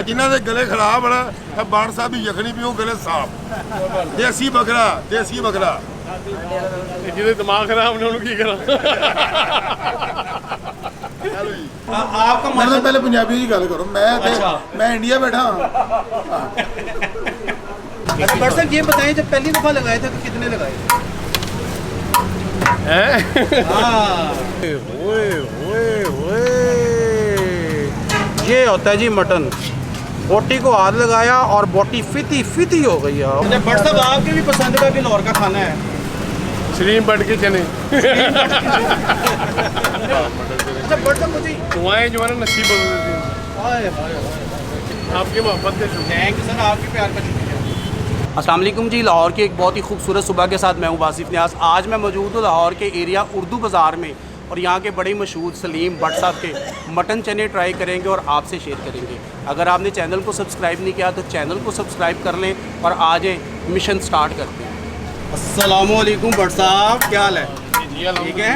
जिन्हों के गले खराब है बाण साहब की यखनी भी गले साफ देसी बकरा जिन्हें दिमाग खराब ने उन्होंने की करा आपका मतलब पहले पंजाबी की गल करो मैं इंडिया बैठा हाँ अच्छा बट साहब ये बताएं जब पहली दफ़ा लगाए थे तो कितने लगाए थे? ये होता है जी मटन बोटी को हाथ लगाया और बोटी फिती हो गई है। अच्छा बट साहब आपके भी पसंद का भी लाहौर का खाना है सलीम बट के चने अच्छा बट साहब मुझे दुआएं जो है ना नसीब बदल देती हैं आपकी मोहब्बत के शुक्रिया थैंक यू सर आपके प्यार का शुक्रिया। अस्सलाम वालेकुम जी लाहौर की एक बहुत ही खूबसूरत सुबह के साथ मैं हूँ वासिफ न्याज। आज मैं मौजूद हूँ लाहौर के एरिया उर्दू बाज़ार में और यहाँ के बड़े मशहूर सलीम भट्ट साहब के मटन चने ट्राई करेंगे और आपसे शेयर करेंगे। अगर आपने चैनल को सब्सक्राइब नहीं किया तो चैनल को सब्सक्राइब कर लें और आज मिशन स्टार्ट करते हैं। अस्सलाम वालेकुम भट्ट साहब क्या हाल है? ठीक है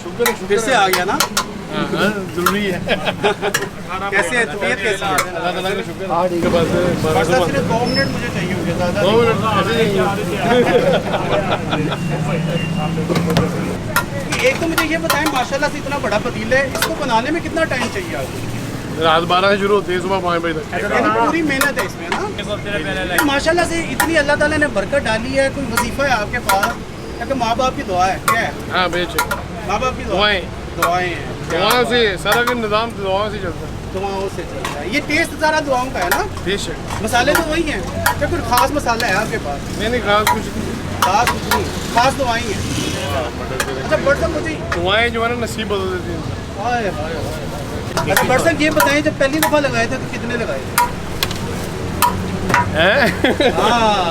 शुक्र फिर से आ गया ना जरूरी है कैसे है तबीयत कैसी है? अल्लाह का शुक्र भट्ट साहब सिर्फ 2 मिनट मुझे चाहिए होंगे ज़्यादा 2 मिनट ऐसे एक तो मुझे ये बताएं माशाल्लाह से इतना बड़ा पतीला है इसको बनाने में कितना टाइम चाहिए आपको? रात 12 से शुरू होती है सुबह 5 बजे तक यानी पूरी मेहनत है इसमें ना माशाल्लाह से इतनी अल्लाह ताला ने बरकत डाली है। कोई वजीफा है आपके पास या कि माँ बाप की दुआ है क्या है? हाँ बेच माँ बाप की दुआएं हैं दुआओं से सारा का निज़ाम दुआओं से चलता है दुआओं से चलता है। ये टेस्ट सारा दुआओं का है ना? बेशक मसाले तो वही हैं क्या कोई खास मसाला है आपके पास? नहीं खास कुछ नहीं खास कुछ नहीं खास दुआएं हैं। अच्छा बट साहब मुझे दुआएं जो है ना नसीब बदल देती हैं अच्छा बट साहब ये बताएं जब पहली दफ़ा लगाए थे तो कितने लगाए थे? हाँ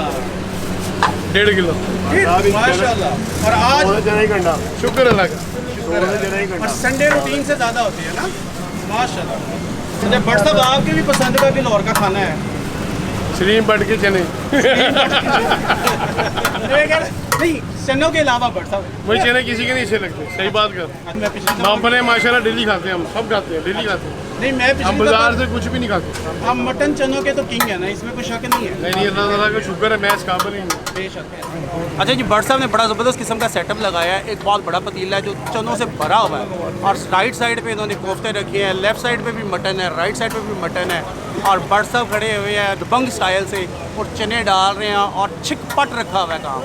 1.5 किलो माशाल्लाह और आज शुक्र अल्लाह का और संडे रूटीन से ज़्यादा होती है ना माशाल्लाह। अच्छा बट साहब आपके भी पसंद का भी लाहौर का खाना है सलीम बट के चने नहीं चनों के अलावा बट साहब वही चने किसी के नहीं अच्छे लगते सही बात कर मैं पिछली हम अपने माशाल्लाह डेली खाते हैं हम सब खाते हैं डेली खाते हैं नहीं मैं हम पिछली बाजार दफ़ा से कुछ भी नहीं खाते हम मटन चनों के तो किंग है ना इसमें कोई शक नहीं है। नहीं अल्लाह ताला का शुक्र है मैं इस काबिल ही हूँ बेशक है। अच्छा जी भट्ट साहब ने बड़ा ज़बरदस्त किस्म का सेटअप लगाया है। एक बहुत बड़ा पतीला है जो चनों से भरा हुआ है और राइट साइड पे इन्होंने कोफ्ते रखे हैं लेफ्ट साइड पे भी मटन है राइट साइड पे भी मटन है और भट्ट साहब खड़े हुए हैं दबंग स्टाइल से और चने डाल रहे हैं और छिकपट रखा हुआ है काम।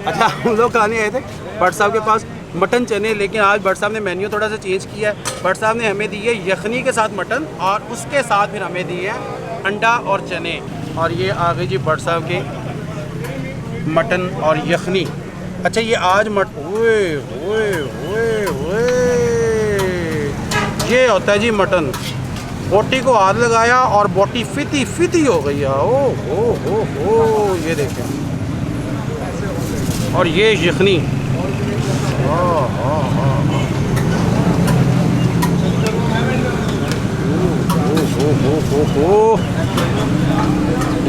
अच्छा हम लोग खाने आए थे भट्ट साहब के पास मटन चने लेकिन आज भट्ट साहब ने मेन्यू थोड़ा सा चेंज किया है। भट्ट साहब ने हमें दी है यखनी के साथ मटन और उसके साथ फिर हमें दी है अंडा और चने और ये आ गई जी भट्ट साहब के मटन और यखनी। अच्छा ये आज ओए ये होता है जी मटन बोटी को हाथ लगाया और बोटी फिती हो गई है। ओ ये देखें और ये यखनी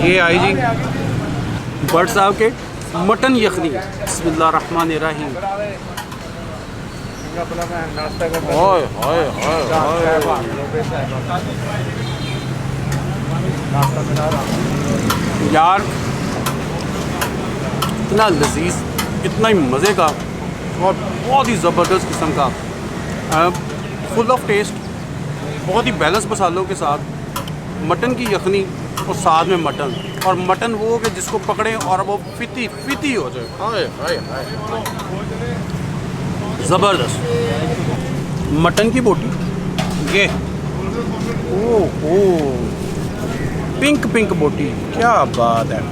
ये आई जी भट्ट साहब के मटन यखनी बिस्मिल्लाहिर्रहमानिर्रहीम। ओए ओए यार इतना लजीज इतना ही मज़े का और बहुत ही ज़बरदस्त किस्म का फुल ऑफ टेस्ट बहुत ही बैलेंस मसालों के साथ मटन की यखनी और साथ में मटन और मटन वो कि जिसको पकड़ें और वो फिती हो जाए। हाय हाय हाय ज़बरदस्त मटन की बोटी ये ओ पिंक बोटी क्या बात है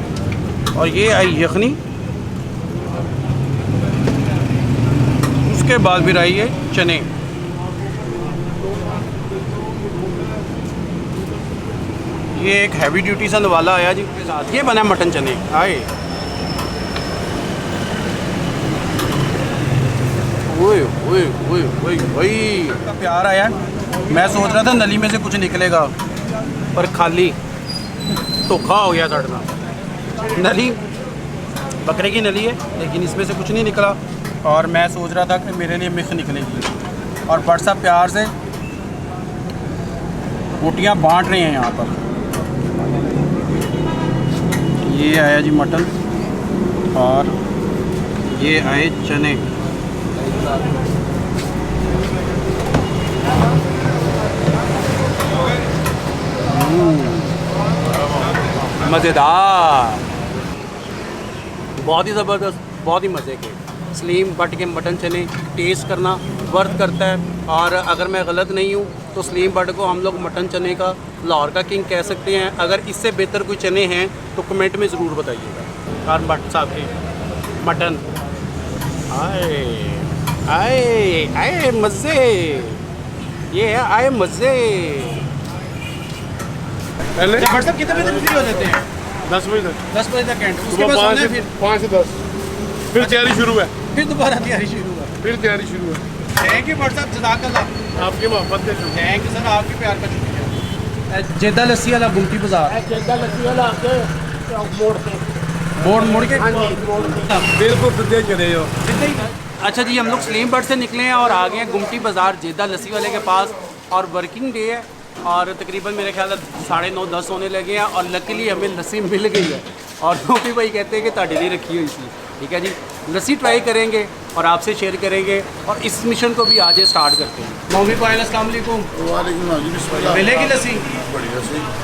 और ये आई यखनी उसके बाद फिर आई है चने। ये एक हैवी ड्यूटी सा वाला आया जी ये बना मटन चने आए ओए ओए ओए ओए ओए का प्यार आया है। मैं सोच रहा था नली में से कुछ निकलेगा पर खाली धोखा हो गया साढ़े नाल। नली बकरे की नली है लेकिन इसमें से कुछ नहीं निकला और मैं सोच रहा था कि मेरे लिए मिख निकलेगी और बड़ा सा प्यार से रोटियां बांट रहे हैं यहाँ पर। ये आया जी मटन और ये आए चने। मज़ेदार, बहुत ही ज़बरदस्त, बहुत ही मज़े के सलीम बट के मटन चने टेस्ट करना वर्थ करता है। और अगर मैं गलत नहीं हूँ तो सलीम बट को हम लोग मटन चने का लाहौर का किंग कह सकते हैं। अगर इससे बेहतर कोई चने हैं तो कमेंट में ज़रूर बताइएगा। और बट साहब के मटन आए आए आए मज़े, ये है आए मज़े। पहले बट साहब कितने बजे फ्री हो जाते हैं? 10 बजे तक, 10 बजे तक कैंट, उसके सुबह बाद 5 सोना से है फिर 5 से 10, फिर तैयारी शुरू है, फिर दोबारा तैयारी शुरू है। फिर तैयारी शुरू है। थैंक यू बट साहब, जज़ाकल्लाह। आपकी मोहब्बत के शुरू। थैंक यू सर, आपके प्यार का शुक्रिया। जेदा लस्सी वाला गुमटी बाजार मोड़ के बिल्कुल सीधे चले हो। अच्छा जी, हम लोग सलीम बट से निकले हैं और आ गए हैं गुमटी बाज़ार जेदा लस्सी वाले के पास। और वर्किंग डे है और तकरीबन मेरे ख्याल 9:30-10 होने लगे हैं और लकीली हमें लस्सी मिल गई है। और नोमी भाई कहते हैं कि ताड़ी नहीं रखी हुई थी। ठीक है जी, लस्सी ट्राई करेंगे और आपसे शेयर करेंगे और इस मिशन को भी आज स्टार्ट करते हैं। नोमी भाई अस्सलाम वालेकुम। मिलेगी लस्सी?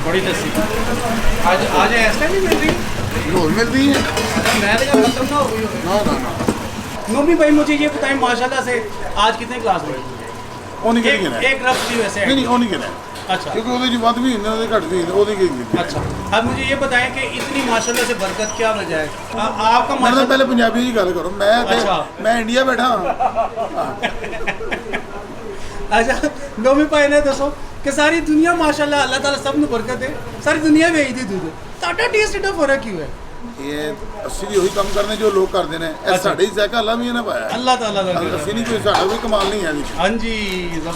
बड़ी लस्सी आज आज ऐसा नहीं मिल रही? मिलती है मैं तो मतलब ना हो गई होगी। ना ना नोमी भाई मुझे ये बताएं माशाल्लाह से आज कितने क्लास में? ਉਹਨੇ ਕਿਹੜੀ ਗਿਣਾ एक रफ जी वैसे ਨਹੀਂ ਨਹੀਂ ਉਹ ਨਹੀਂ ਗਿਣਾ अच्छा ਕਿਉਂਕਿ ਉਹਦੇ ਜੀ ਵੱਧ ਵੀ ਹੁੰਦੇ ਉਹਦੇ ਘੱਟ ਵੀ ਹੁੰਦੇ ਉਹਦੀ ਕੀ ਗਿਣਤੀ अच्छा। अब मुझे ये बताएं कि इतनी माशाल्लाह से बरकत क्या वजह है? आपका ਮੈਂ ਤਾਂ माशाल्लाह ਪਹਿਲੇ ਪੰਜਾਬੀ ਦੀ ਗੱਲ ਕਰੋ ਮੈਂ ਅੱਛਾ। ਮੈਂ ਇੰਡੀਆ ਬੈਠਾ ਹਾਂ अच्छा नोमी भाई ने दसो कि सारी दुनिया माशाल्लाह अल्लाह ताला सब नु बरकत है, सारी दुनिया भेजदी दूध, साडा टेस्ट इतना फर्क क्यों है? ਇਹ ਅਸੀਂ ਵੀ ਉਹੀ ਕੰਮ ਕਰਨੇ ਜੋ ਲੋਕ ਕਰਦੇ ਨੇ ਇਹ ਸਾਡੇ ਹੀ ਜ਼ਾਇਕਾ ਅੱਲਾ ਵੀ ਇਹਨਾਂ ਪਾਇਆ अल्लाह ताला दा ਅਸੀਂ ਨਹੀਂ ਕੋਈ ਸਾਡਾ ਕੋਈ ਕਮਾਲ ਨਹੀਂ ਹੈ ਇਹਦੇ 'ਚ। हाँ जी,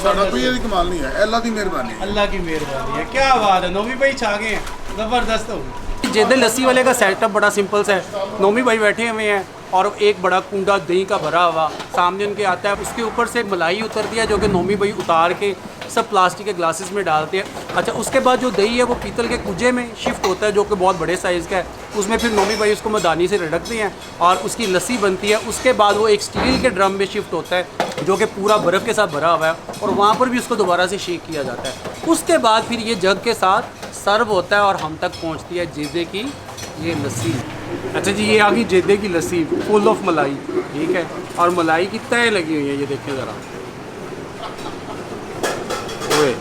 ਸਾਡਾ ਕੋਈ जबरदस्त, ਇਹਦੀ ਕਮਾਲ ਨਹੀਂ ਹੈ ਅੱਲਾ ਦੀ ਮਿਹਰਬਾਨੀ ਹੈ। अल्लाह की मेहरबानी है। क्या बात है, नोमी भाई छा गए हैं, जबरदस्त हो गई। जेदे लस्सी वाले का सेटअप बड़ा सिंपल सा है। नोमी भाई बैठे हुए हैं और एक बड़ा कुंडा दही का भरा हुआ सामने उनके आता है। उसके ऊपर से मलाई उतरती है जो कि नोमी भाई उतार के सब प्लास्टिक के ग्लासेस में डालते हैं। अच्छा, उसके बाद जो दही है वो पीतल के कुजे में शिफ्ट होता है जो कि बहुत बड़े साइज़ का है। उसमें फिर नोमी भाई उसको मदानी से रड़कते हैं और उसकी लस्सी बनती है। उसके बाद वो एक स्टील के ड्रम में शिफ्ट होता है जो कि पूरा बर्फ़ के साथ भरा हुआ है और वहाँ पर भी उसको दोबारा से शेक किया जाता है। उसके बाद फिर ये जग के साथ सर्व होता है और हम तक पहुँचती है जेदे की ये लस्सी। अच्छा जी, ये आ गई जेदे की लस्सी फुल ऑफ मलाई। ठीक है, और मलाई की तय लगी हुई है, ये देखें ज़रा। ओए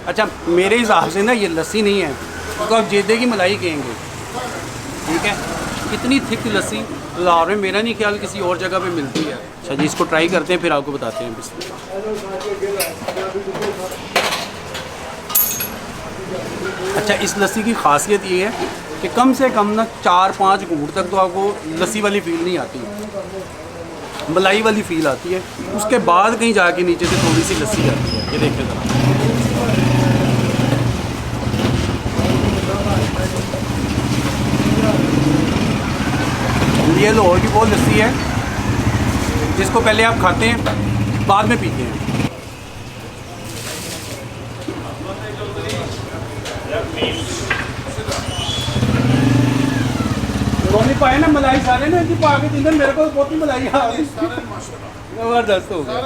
अच्छा, मेरे हिसाब से ना ये लस्सी नहीं है, इसको आप जेदे की मलाई कहेंगे। ठीक है, इतनी थिक लस्सी लाहौर में मेरा नहीं ख्याल किसी और जगह पे मिलती है। अच्छा जी, इसको ट्राई करते हैं फिर आपको बताते हैं। बिस्मिल्लाह। अच्छा, इस लस्सी की खासियत ये है कि कम से कम ना 4-5 घूंट तक तो आपको लस्सी वाली फील नहीं आती, मलाई वाली फील आती है। उसके बाद कहीं जाके नीचे से थोड़ी सी लस्सी आती है। ये देखिए ज़रा, ये लाहौर की वो लस्सी है जिसको पहले आप खाते हैं बाद में पीते हैं। नोमी पाए ना मलाई सारे ने पा के दिन मेरे को बहुत ही मलाई आ गई। जबरदस्त हो गया,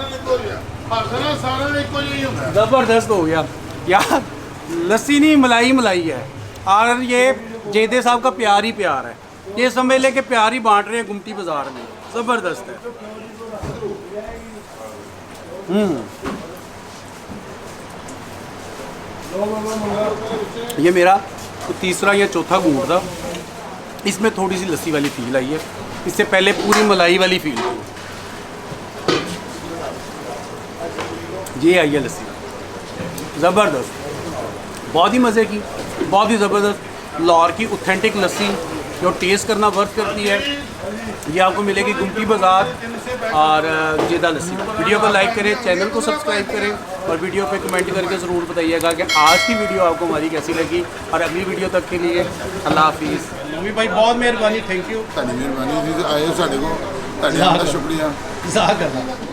ज़बरदस्त हो गया यार। लस्सी नहीं मलाई मलाई है और ये जेदे साहब का प्यार ही प्यार है। ये समझ ले कि प्यार ही बांट रहे हैं गुमटी बाज़ार में। ज़बरदस्त है। ये मेरा तीसरा या चौथा घूंट था, इसमें थोड़ी सी लस्सी वाली फील आई है, इससे पहले पूरी मलाई वाली फील थी। ये आई है लस्सी, ज़बरदस्त, बहुत ही मज़े की, बहुत ही ज़बरदस्त लाहौर की ऑथेंटिक लस्सी जो टेस्ट करना वर्थ करती है। ये आपको मिलेगी गुमटी बाज़ार और जेदा लस्सी। वीडियो को लाइक करें, चैनल को सब्सक्राइब करें और वीडियो पे कमेंट करके ज़रूर बताइएगा कि आज की वीडियो आपको हमारी कैसी लगी। और अगली वीडियो तक के लिए अल्लाह हाफिज़। नवी भाई बहुत मेहरबानी, थैंक यू। ਤੁਹਾਡੀ ਮਿਹਰਬਾਨੀ ਜੀ ਆਏ ਸਾਡੇ ਕੋਲ, ਤੁਹਾਡੇ ਦਾ ਸ਼ੁਕਰੀਆ। जज़ाकल्लाह।